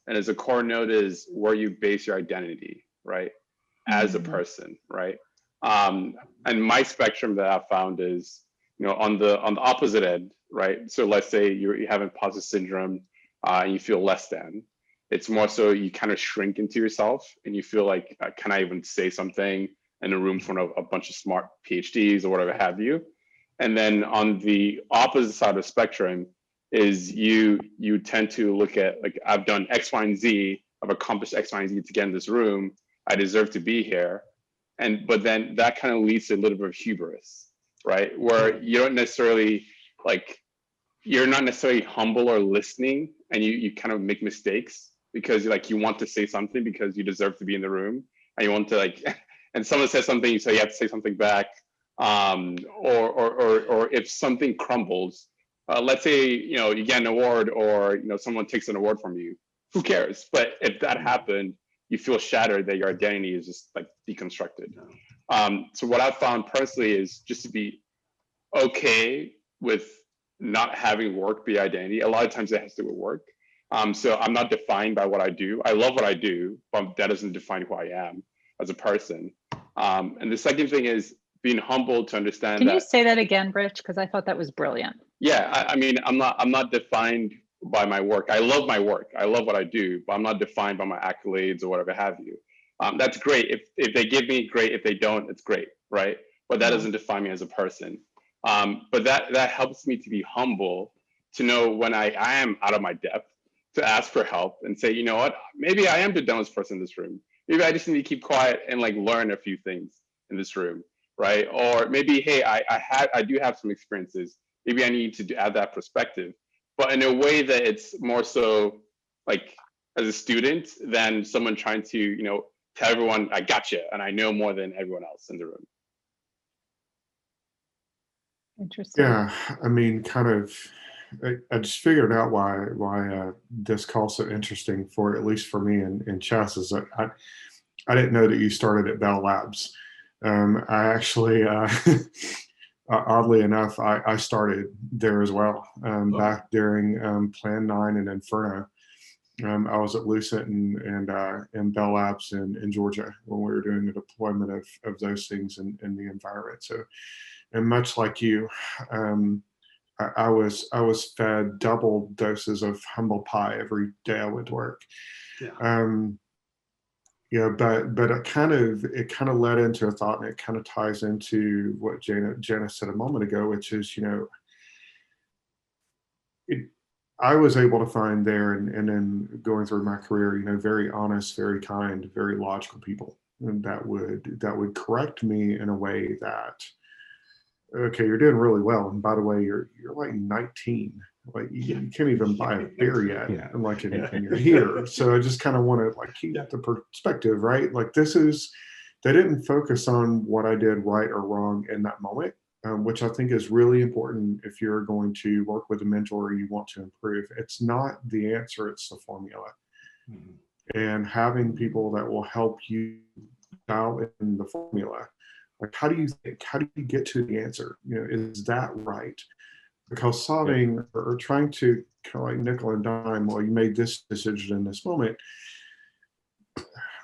And as a core node is where you base your identity, right? As a person, right? And my spectrum that I found is, you know, on the opposite end, right? So let's say you have imposter syndrome and you feel less than. It's more so you kind of shrink into yourself and you feel like, can I even say something in a room full of a bunch of smart PhDs or whatever have you? And then on the opposite side of the spectrum is you tend to look at, like, I've done X, Y, and Z, I've accomplished X, Y, and Z to get in this room, I deserve to be here. But then that kind of leads to a little bit of hubris, right? Where you don't necessarily, like, you're not necessarily humble or listening, and you kind of make mistakes because you want to say something because you deserve to be in the room, and you want to, like, and someone says something, so you have to say something back. Or if something crumbles, let's say, you know, you get an award or, you know, someone takes an award from you, who cares? But if that happened, you feel shattered that your identity is just like deconstructed. So what I've found personally is just to be okay with not having work be identity. A lot of times it has to do with work. So I'm not defined by what I do. I love what I do, but that doesn't define who I am as a person. And the second thing is being humble to understand. Can you say that again, Rich? Because I thought that was brilliant. Yeah, I mean, I'm not defined by my work. I love my work. I love what I do, but I'm not defined by my accolades or whatever have you. That's great. If they give me, great. If they don't, it's great, right? But that doesn't define me as a person. But that helps me to be humble, to know when I am out of my depth, to ask for help and say, you know what, maybe I am the dumbest person in this room. Maybe I just need to keep quiet and like learn a few things in this room, right? Or maybe, hey, I do have some experiences. Maybe I need to add that perspective, but in a way that it's more so like as a student than someone trying to, you know, tell everyone I got you and I know more than everyone else in the room. Interesting. Yeah, I mean, kind of. I just figured out why this call's so interesting for, at least for me in chess, is that I didn't know that you started at Bell Labs. I actually Oddly enough, I started there as well, back during Plan 9 and Inferno. I was at Lucent and Bell Labs in Georgia when we were doing the deployment of those things in the environment. So, and much like you, I was fed double doses of humble pie every day I went to work. Yeah. But it kind of led into a thought, and it kind of ties into what Janice said a moment ago, which is, I was able to find there and then going through my career, very honest, very kind, very logical people, and that would correct me in a way that, okay, you're doing really well, and by the way, you're like 19, like you can't even buy a beer yet, and you're here. So I just kind of want to keep the perspective, right? Like they didn't focus on what I did right or wrong in that moment, which I think is really important if you're going to work with a mentor or you want to improve. It's not the answer, it's the formula. Mm-hmm. And having people that will help you dial in the formula. Like, how do you think? How do you get to the answer? Is that right? Because solving or trying to kind of like nickel and dime, well, you made this decision in this moment,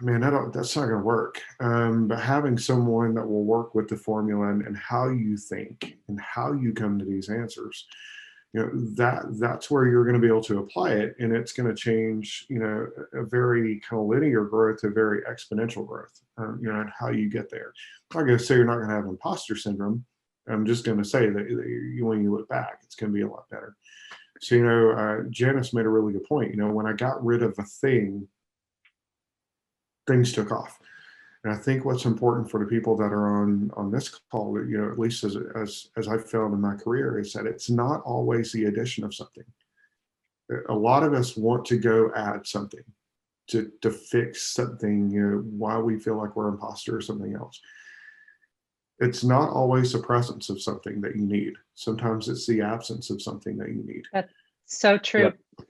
man, that's not going to work. But having someone that will work with the formula and how you think and how you come to these answers, that's where you're going to be able to apply it, and it's going to change, a very kind of linear growth to very exponential growth, and how you get there. I'm not going to say you're not going to have imposter syndrome. I'm just going to say that when you look back, it's going to be a lot better. So, Janice made a really good point. When I got rid of a thing, things took off. And I think what's important for the people that are on this call, at least as I've found in my career, is that it's not always the addition of something. A lot of us want to go add something to fix something, why we feel like we're imposter or something else. It's not always the presence of something that you need. Sometimes it's the absence of something that you need. That's so true. Yep. So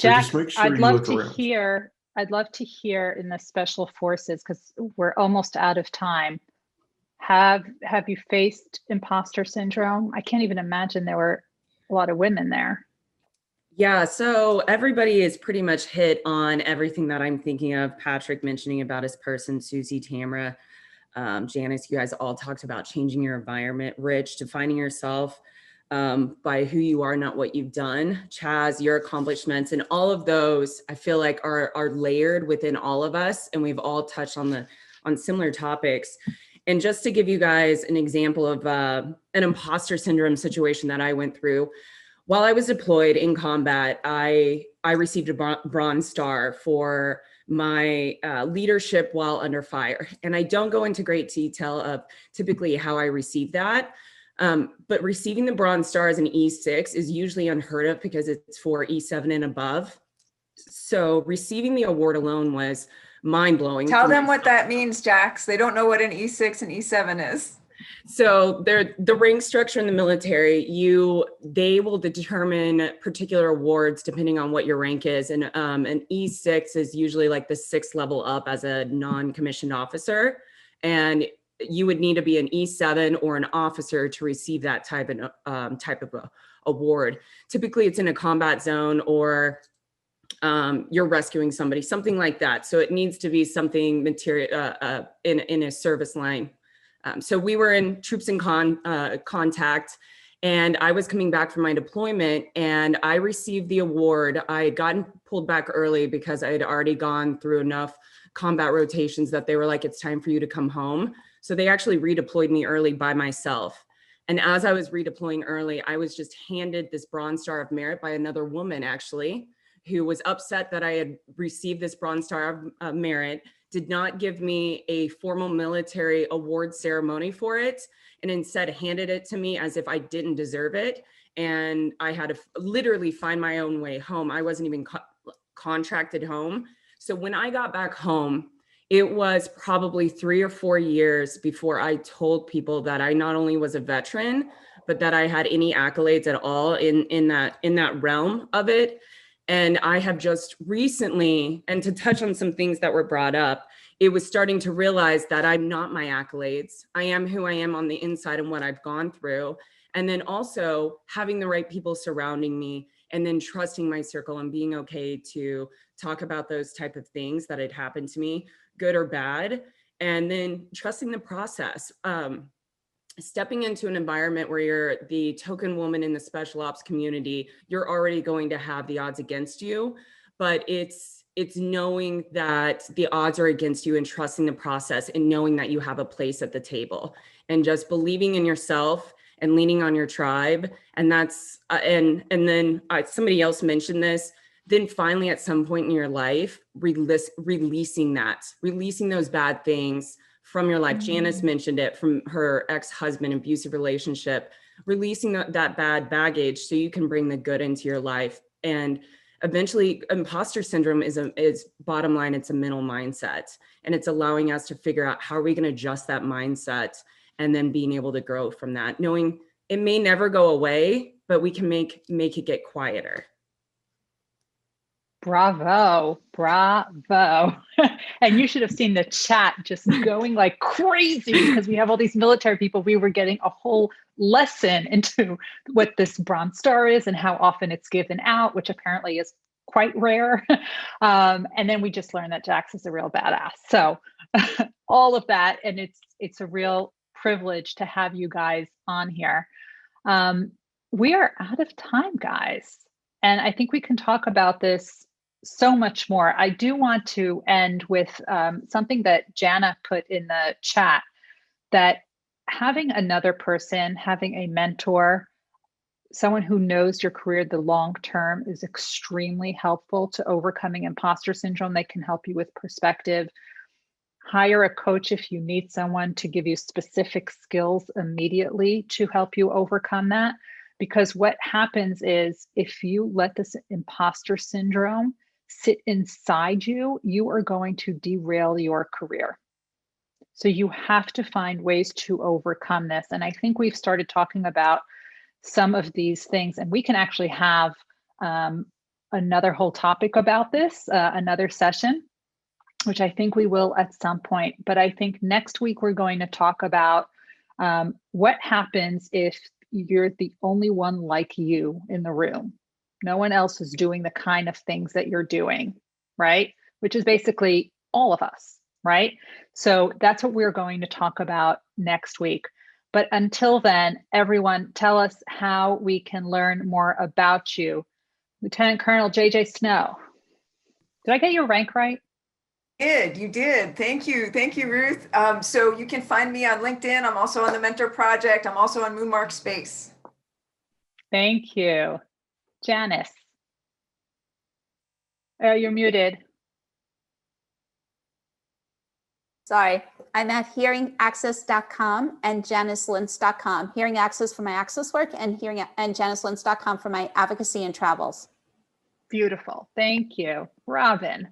Jack, just make sure I'd you love look to around. hear. I'd love to hear in the special forces, because we're almost out of time. Have you faced imposter syndrome? I can't even imagine there were a lot of women there. Yeah, so everybody is pretty much hit on everything that I'm thinking of. Patrick mentioning about his person, Susie, Tamara, Janice, you guys all talked about changing your environment. Rich, defining yourself by who you are, not what you've done. Chaz, your accomplishments, and all of those I feel like are layered within all of us, and we've all touched on similar topics. And just to give you guys an example of an imposter syndrome situation that I went through, while I was deployed in combat, I received a Bronze Star for my leadership while under fire. And I don't go into great detail of typically how I received that. But receiving the Bronze Star as an E6 is usually unheard of because it's for E7 and above. So receiving the award alone was mind-blowing. Tell them what that means, Jax. They don't know what an E6 and E7 is. So the rank structure in the military, they will determine particular awards depending on what your rank is. And an E6 is usually like the 6th level up as a non-commissioned officer. And you would need to be an E7 or an officer to receive that type of award. Typically it's in a combat zone, or you're rescuing somebody, something like that. So it needs to be something material in a service line. So we were in troops in contact, and I was coming back from my deployment, and I received the award. I had gotten pulled back early because I had already gone through enough combat rotations that they were like, it's time for you to come home. So they actually redeployed me early by myself. And as I was redeploying early, I was just handed this Bronze Star of Merit by another woman, actually, who was upset that I had received this Bronze Star of Merit, did not give me a formal military award ceremony for it, and instead handed it to me as if I didn't deserve it. And I had to literally find my own way home. I wasn't even contracted home. So when I got back home, it was probably 3 or 4 years before I told people that I not only was a veteran, but that I had any accolades at all in that realm of it. And I have just recently, and to touch on some things that were brought up, it was starting to realize that I'm not my accolades. I am who I am on the inside and what I've gone through. And then also having the right people surrounding me, and then trusting my circle and being okay to talk about those type of things that had happened to me, good or bad. And then trusting the process. Stepping into an environment where you're the token woman in the special ops community, you're already going to have the odds against you, but it's knowing that the odds are against you and trusting the process and knowing that you have a place at the table and just believing in yourself and leaning on your tribe. And that's, and then somebody else mentioned this, then finally at some point in your life, releasing those bad things from your life. Janice mentioned it, from her ex-husband, abusive relationship, releasing that bad baggage so you can bring the good into your life. And eventually imposter syndrome is bottom line, it's a mental mindset, and it's allowing us to figure out how are we going to adjust that mindset and then being able to grow from that, knowing it may never go away, but we can make it get quieter. Bravo. And you should have seen the chat just going like crazy because we have all these military people. We were getting a whole lesson into what this Bronze Star is and how often it's given out, which apparently is quite rare. And then we just learned that Jax is a real badass. So all of that, and it's a real privilege to have you guys on here. We are out of time, guys. And I think we can talk about this so much more. I do want to end with something that Jana put in the chat, that having another person, having a mentor, someone who knows your career the long term is extremely helpful to overcoming imposter syndrome. They can help you with perspective. Hire a coach if you need someone to give you specific skills immediately to help you overcome that. Because what happens is if you let this imposter syndrome sit inside you, you are going to derail your career. So you have to find ways to overcome this. And I think we've started talking about some of these things, and we can actually have another whole topic about this, another session, which I think we will at some point. But I think next week we're going to talk about what happens if you're the only one like you in the room. No one else is doing the kind of things that you're doing, right? Which is basically all of us, right? So that's what we're going to talk about next week. But until then, everyone, tell us how we can learn more about you. Lieutenant Colonel JJ Snow. Did I get your rank right? You did. Thank you, Ruth. So you can find me on LinkedIn. I'm also on the Mentor Project. I'm also on Moonmark Space. Thank you. Janice. You're muted. Sorry, I'm at hearingaccess.com and janicelintz.com. Hearing Access for my access work and janicelintz.com for my advocacy and travels. Beautiful. Thank you. Robin.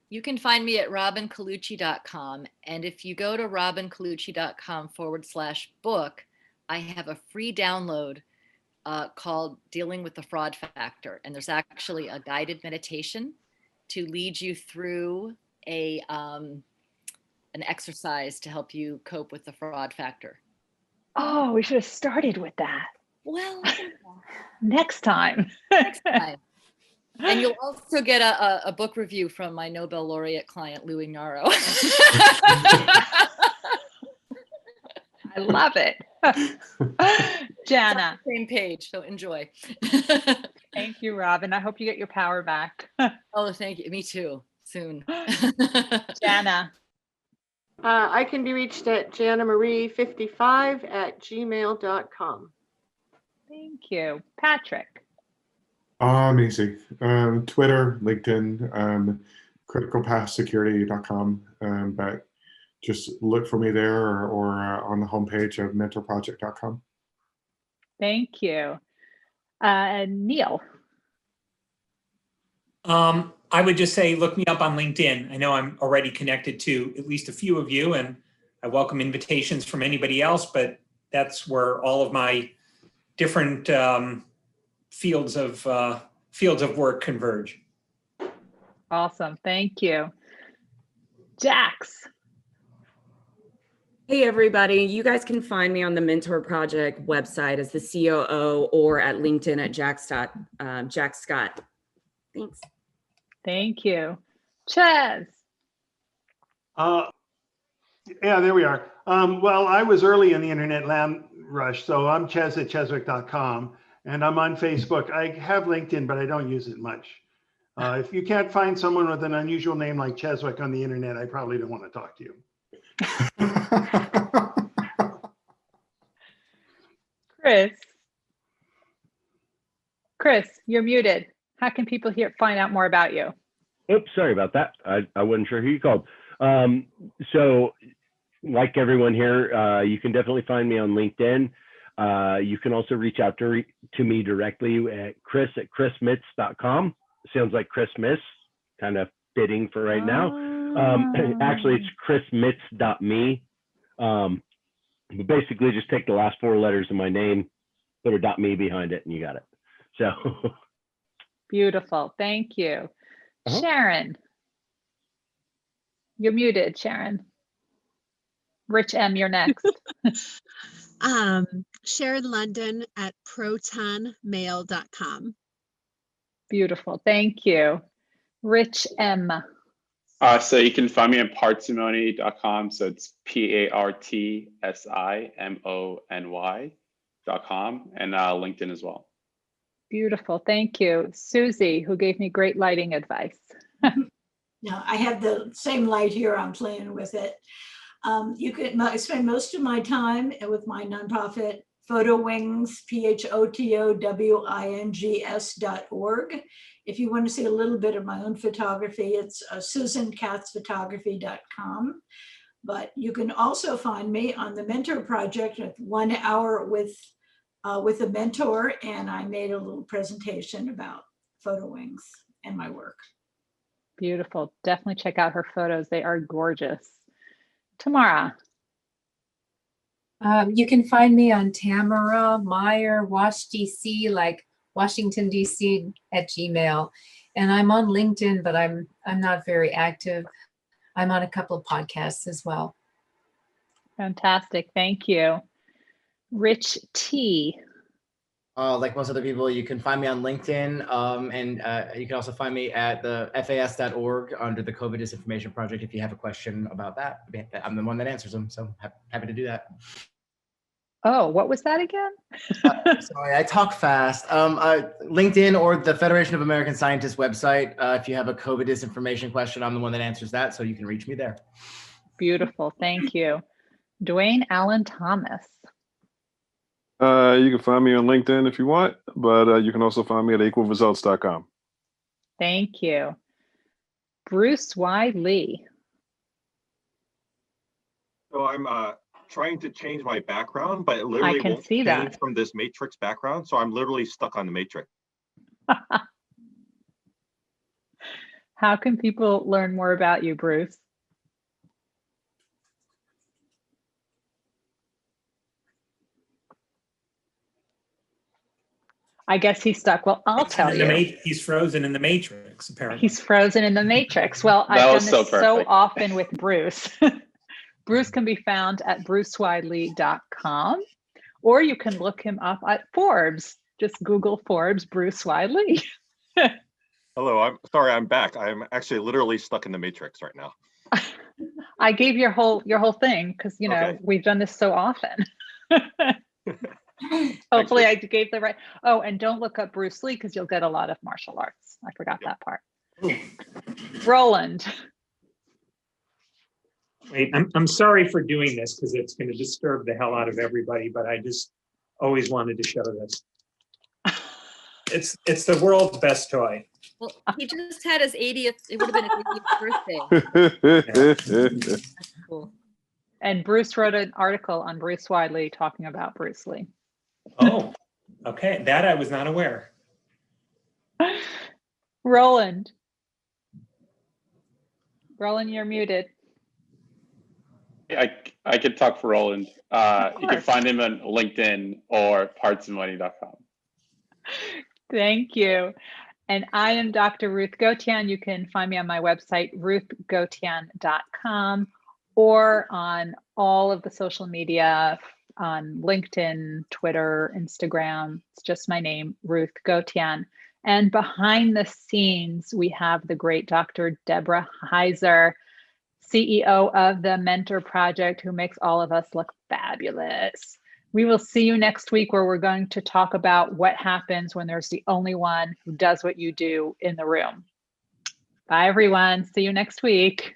You can find me at robincolucci.com. And if you go to robincolucci.com/book, I have a free download called Dealing with the Fraud Factor. And there's actually a guided meditation to lead you through an exercise to help you cope with the fraud factor. Oh, we should have started with that. Well, next time. Next time. And you'll also get a book review from my Nobel laureate client, Louis Naro. I love it. Jana. Same page, so enjoy. Thank you, Robin. I hope you get your power back. Oh, thank you. Me too. Soon. Jana. I can be reached at janamarie55@gmail.com. Thank you. Patrick. Easy. Twitter, LinkedIn, criticalpathsecurity.com. But just look for me there or on the homepage of mentorproject.com. Thank you. Neil. I would just say, look me up on LinkedIn. I know I'm already connected to at least a few of you, and I welcome invitations from anybody else, but that's where all of my different fields of work converge. Awesome. Thank you. Jax. Hey, everybody. You guys can find me on the Mentor Project website as the COO or at LinkedIn at Jack Scott. Thanks. Thank you. Ches. Yeah, there we are. Well, I was early in the internet land rush, so I'm Ches at cheswick.com, and I'm on Facebook. I have LinkedIn, but I don't use it much. If you can't find someone with an unusual name like Cheswick on the internet, I probably don't want to talk to you. Chris, you're muted. How can people find out more about you? Oops, sorry about that. I wasn't sure who you called. So like everyone here, you can definitely find me on LinkedIn. You can also reach out to me directly at chris@chrismitz.com. Sounds like Christmas, kind of fitting for right now. Actually, it's chrismitz.me. But basically, just take the last 4 letters of my name, put a .me behind it, and you got it. So beautiful. Thank you. Sharon. You're muted, Sharon. Rich M, you're next. Sharon London at protonmail.com. Beautiful. Thank you. Rich M. So you can find me at parsimony.com. So it's partimony.com and LinkedIn as well. Beautiful. Thank you. Susie, who gave me great lighting advice. Now, I have the same light here. I'm playing with it. I spend most of my time with my nonprofit Photo Wings, PHOTOWINGS.org. If you want to see a little bit of my own photography, it's susankatzphotography.com. But you can also find me on the Mentor Project at 1 hour with a mentor, and I made a little presentation about Photo Wings and my work. Beautiful. Definitely check out her photos. They are gorgeous. Tamara. You can find me on Tamara Meyer, WashDC, like Washington, DC @gmail. And I'm on LinkedIn, but I'm not very active. I'm on a couple of podcasts as well. Fantastic. Thank you. Rich T. Like most other people, you can find me on LinkedIn, and you can also find me at the FAS.org under the COVID Disinformation Project if you have a question about that. I'm the one that answers them, so happy to do that. Oh, what was that again? Sorry, I talk fast. LinkedIn or the Federation of American Scientists website. If you have a COVID disinformation question, I'm the one that answers that, so you can reach me there. Beautiful. Thank you. Dwayne Allen Thomas. You can find me on LinkedIn if you want, but you can also find me at equalresults.com. Thank you. Bruce Y. Lee. So I'm trying to change my background, but it literally won't change from this matrix background. So I'm literally stuck on the matrix. How can people learn more about you, Bruce? I guess he's stuck. Well, I'll tell you. He's frozen in the matrix, apparently. He's frozen in the matrix. Well, I've done this so often with Bruce. Bruce can be found at brucewiley.com, or you can look him up at Forbes. Just Google Forbes, Bruce Y. Lee. Hello, I'm sorry, I'm back. I'm actually literally stuck in the matrix right now. I gave your whole thing because we've done this so often. Hopefully I gave the right. Oh, and don't look up Bruce Lee because you'll get a lot of martial arts. I forgot that part. Roland. Wait, I'm sorry for doing this because it's going to disturb the hell out of everybody, but I just always wanted to show this. It's the world's best toy. Well, he just had his 80th. It would have been his 80th birthday. Cool. And Bruce wrote an article on Bruce Y. Lee talking about Bruce Lee. Oh, okay. That I was not aware. Roland. Roland, you're muted. I could talk for Roland. You can find him on LinkedIn or parsimony.com. Thank you. And I am Dr. Ruth Gotian. You can find me on my website, ruthgotian.com, or on all of the social media, on LinkedIn, Twitter, Instagram. It's just my name, Ruth Gotian. And behind the scenes, we have the great Dr. Deborah Heiser, CEO of the Mentor Project, who makes all of us look fabulous. We will see you next week, where we're going to talk about what happens when there's the only one who does what you do in the room. Bye, everyone. See you next week.